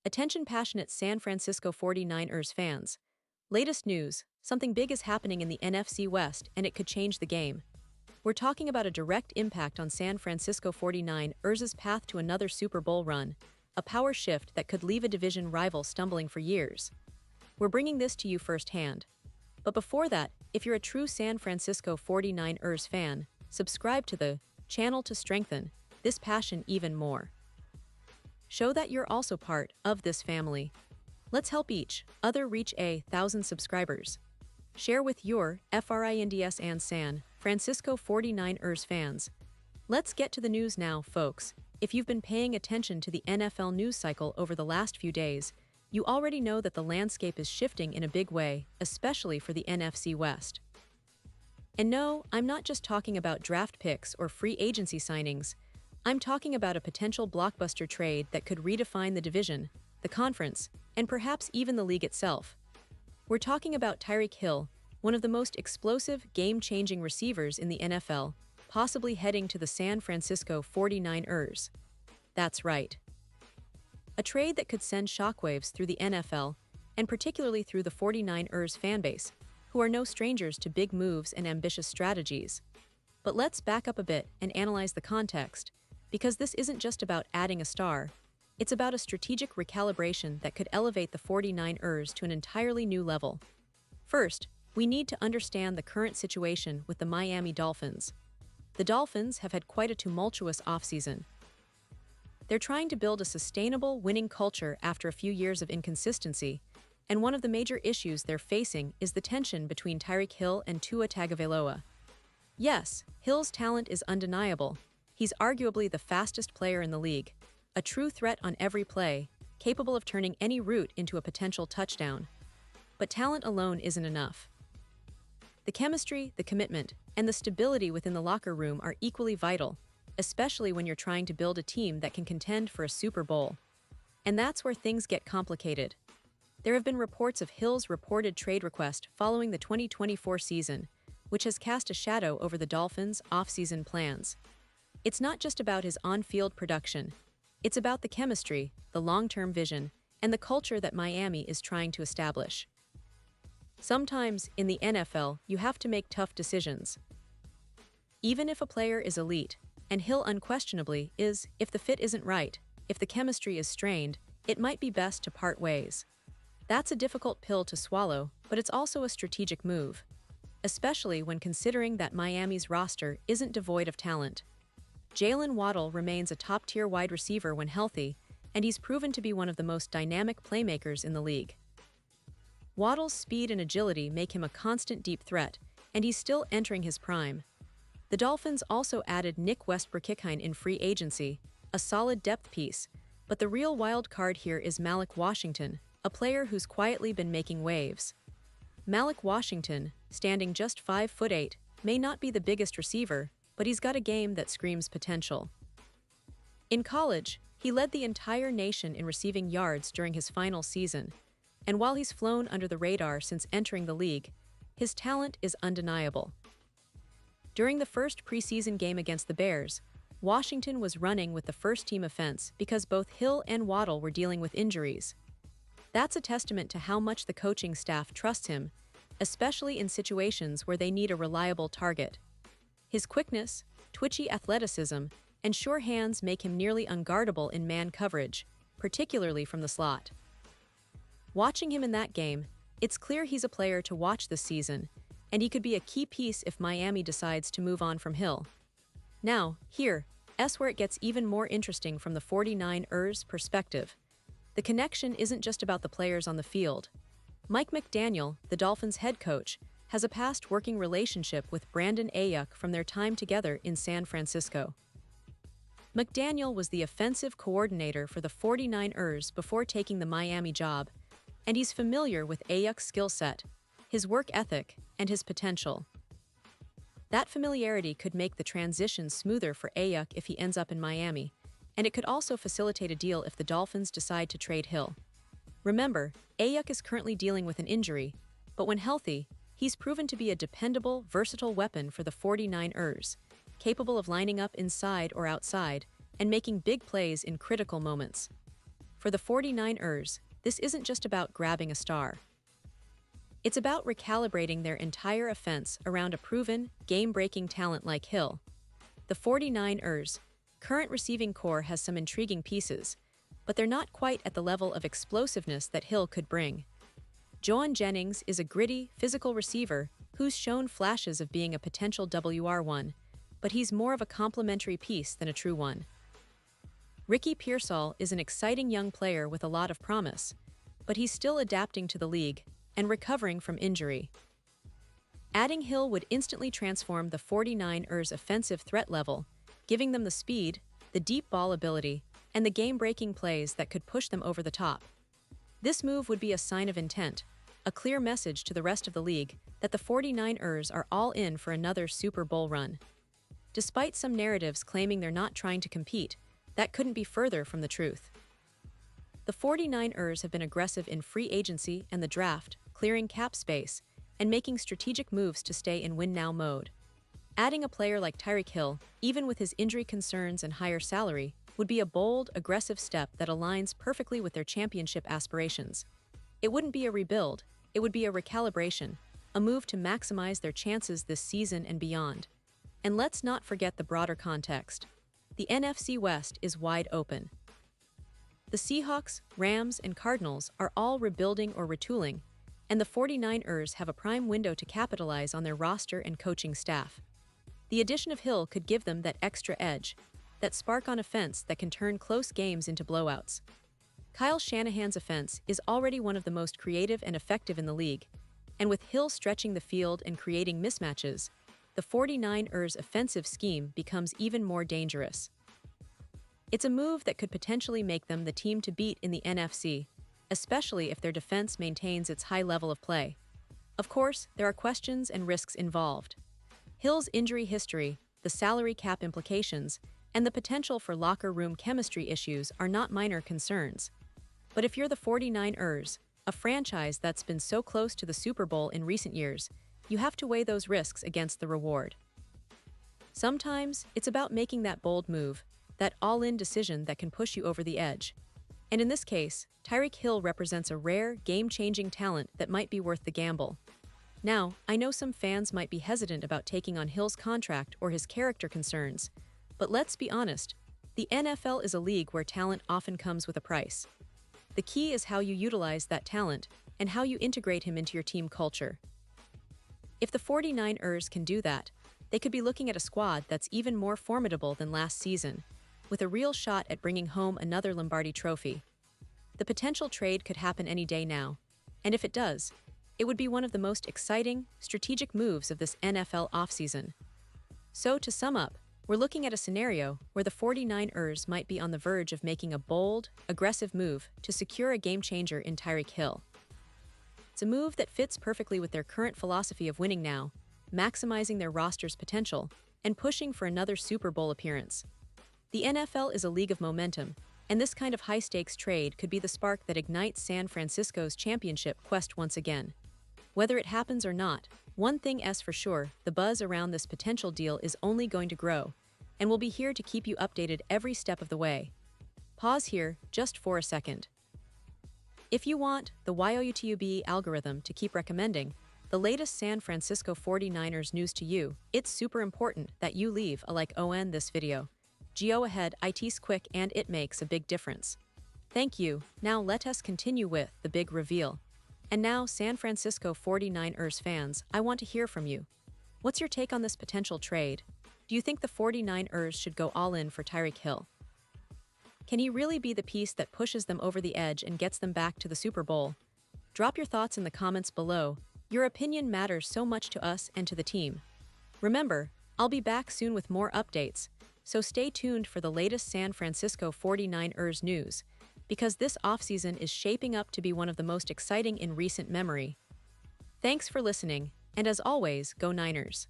Attention passionate San Francisco 49ers fans. Latest news, something big is happening in the NFC West and it could change the game. We're talking about a direct impact on San Francisco 49ers' path to another Super Bowl run, a power shift that could leave a division rival stumbling for years. We're bringing this to you firsthand. But before that, if you're a true San Francisco 49ers fan, subscribe to the channel to strengthen this passion even more. Show that you're also part of this family. Let's help each other reach 1,000 subscribers. Share with your FRINDS and San Francisco 49ers fans. Let's get to the news now, folks. If you've been paying attention to the NFL news cycle over the last few days, you already know that the landscape is shifting in a big way, especially for the NFC West. And no, I'm not just talking about draft picks or free agency signings. I'm talking about a potential blockbuster trade that could redefine the division, the conference, and perhaps even the league itself. We're talking about Tyreek Hill, one of the most explosive, game-changing receivers in the NFL, possibly heading to the San Francisco 49ers. That's right. A trade that could send shockwaves through the NFL, and particularly through the 49ers fanbase, who are no strangers to big moves and ambitious strategies. But let's back up a bit and analyze the context, because this isn't just about adding a star, it's about a strategic recalibration that could elevate the 49ers to an entirely new level. First, we need to understand the current situation with the Miami Dolphins. The Dolphins have had quite a tumultuous offseason. They're trying to build a sustainable, winning culture after a few years of inconsistency, and one of the major issues they're facing is the tension between Tyreek Hill and Tua Tagovailoa. Yes, Hill's talent is undeniable. He's arguably the fastest player in the league, a true threat on every play, capable of turning any route into a potential touchdown. But talent alone isn't enough. The chemistry, the commitment, and the stability within the locker room are equally vital, especially when you're trying to build a team that can contend for a Super Bowl. And that's where things get complicated. There have been reports of Hill's reported trade request following the 2024 season, which has cast a shadow over the Dolphins' off-season plans. It's not just about his on-field production. It's about the chemistry, the long-term vision, and the culture that Miami is trying to establish. Sometimes, in the NFL, you have to make tough decisions. Even if a player is elite, and Hill unquestionably is, if the fit isn't right, if the chemistry is strained, it might be best to part ways. That's a difficult pill to swallow, but it's also a strategic move, especially when considering that Miami's roster isn't devoid of talent. Jalen Waddle remains a top-tier wide receiver when healthy, and he's proven to be one of the most dynamic playmakers in the league. Waddle's speed and agility make him a constant deep threat, and he's still entering his prime. The Dolphins also added Nick Westbrook-Ikine in free agency, a solid depth piece, but the real wild card here is Malik Washington, a player who's quietly been making waves. Malik Washington, standing just 5'8", may not be the biggest receiver, but he's got a game that screams potential. In college, he led the entire nation in receiving yards during his final season, and while he's flown under the radar since entering the league, his talent is undeniable. During the first preseason game against the Bears, Washington was running with the first-team offense because both Hill and Waddle were dealing with injuries. That's a testament to how much the coaching staff trusts him, especially in situations where they need a reliable target. His quickness, twitchy athleticism, and sure hands make him nearly unguardable in man coverage, particularly from the slot. Watching him in that game, it's clear he's a player to watch this season, and he could be a key piece if Miami decides to move on from Hill. Now, here's where it gets even more interesting from the 49ers' perspective. The connection isn't just about the players on the field. Mike McDaniel, the Dolphins' head coach, has a past working relationship with Brandon Ayuk from their time together in San Francisco. McDaniel was the offensive coordinator for the 49ers before taking the Miami job, and he's familiar with Ayuk's skill set, his work ethic, and his potential. That familiarity could make the transition smoother for Ayuk if he ends up in Miami, and it could also facilitate a deal if the Dolphins decide to trade Hill. Remember, Ayuk is currently dealing with an injury, but when healthy, he's proven to be a dependable, versatile weapon for the 49ers, capable of lining up inside or outside and making big plays in critical moments. For the 49ers, this isn't just about grabbing a star. It's about recalibrating their entire offense around a proven, game-breaking talent like Hill. The 49ers' current receiving core has some intriguing pieces, but they're not quite at the level of explosiveness that Hill could bring. Joan Jennings is a gritty, physical receiver who's shown flashes of being a potential WR1, but he's more of a complementary piece than a true one. Ricky Pearsall is an exciting young player with a lot of promise, but he's still adapting to the league and recovering from injury. Adding Hill would instantly transform the 49ers' offensive threat level, giving them the speed, the deep ball ability, and the game-breaking plays that could push them over the top. This move would be a sign of intent, a clear message to the rest of the league that the 49ers are all in for another Super Bowl run. Despite some narratives claiming they're not trying to compete, that couldn't be further from the truth. The 49ers have been aggressive in free agency and the draft, clearing cap space, and making strategic moves to stay in win-now mode. Adding a player like Tyreek Hill, even with his injury concerns and higher salary, would be a bold, aggressive step that aligns perfectly with their championship aspirations. It wouldn't be a rebuild, it would be a recalibration, a move to maximize their chances this season and beyond. And let's not forget the broader context. The NFC West is wide open. The Seahawks, Rams, and Cardinals are all rebuilding or retooling, and the 49ers have a prime window to capitalize on their roster and coaching staff. The addition of Hill could give them that extra edge, that spark on offense that can turn close games into blowouts. Kyle Shanahan's offense is already one of the most creative and effective in the league, and with Hill stretching the field and creating mismatches, the 49ers' offensive scheme becomes even more dangerous. It's a move that could potentially make them the team to beat in the NFC, especially if their defense maintains its high level of play. Of course, there are questions and risks involved. Hill's injury history, the salary cap implications, and the potential for locker room chemistry issues are not minor concerns. But if you're the 49ers, a franchise that's been so close to the Super Bowl in recent years, you have to weigh those risks against the reward. Sometimes, it's about making that bold move, that all-in decision that can push you over the edge. And in this case, Tyreek Hill represents a rare, game-changing talent that might be worth the gamble. Now, I know some fans might be hesitant about taking on Hill's contract or his character concerns, but let's be honest, the NFL is a league where talent often comes with a price. The key is how you utilize that talent and how you integrate him into your team culture. If the 49ers can do that, they could be looking at a squad that's even more formidable than last season, with a real shot at bringing home another Lombardi trophy. The potential trade could happen any day now, and if it does, it would be one of the most exciting, strategic moves of this NFL offseason. So to sum up, we're looking at a scenario where the 49ers might be on the verge of making a bold, aggressive move to secure a game-changer in Tyreek Hill. It's a move that fits perfectly with their current philosophy of winning now, maximizing their roster's potential, and pushing for another Super Bowl appearance. The NFL is a league of momentum, and this kind of high-stakes trade could be the spark that ignites San Francisco's championship quest once again. Whether it happens or not, one thing is for sure, the buzz around this potential deal is only going to grow, and we'll be here to keep you updated every step of the way. Pause here just for a second. If you want the YouTube algorithm to keep recommending the latest San Francisco 49ers news to you, it's super important that you leave a like on this video. Go ahead, it's quick and it makes a big difference. Thank you. Now let us continue with the big reveal. And now, San Francisco 49ers fans, I want to hear from you. What's your take on this potential trade? Do you think the 49ers should go all in for Tyreek Hill? Can he really be the piece that pushes them over the edge and gets them back to the Super Bowl? Drop your thoughts in the comments below. Your opinion matters so much to us and to the team. Remember, I'll be back soon with more updates, so stay tuned for the latest San Francisco 49ers news, because this offseason is shaping up to be one of the most exciting in recent memory. Thanks for listening, and as always, go Niners!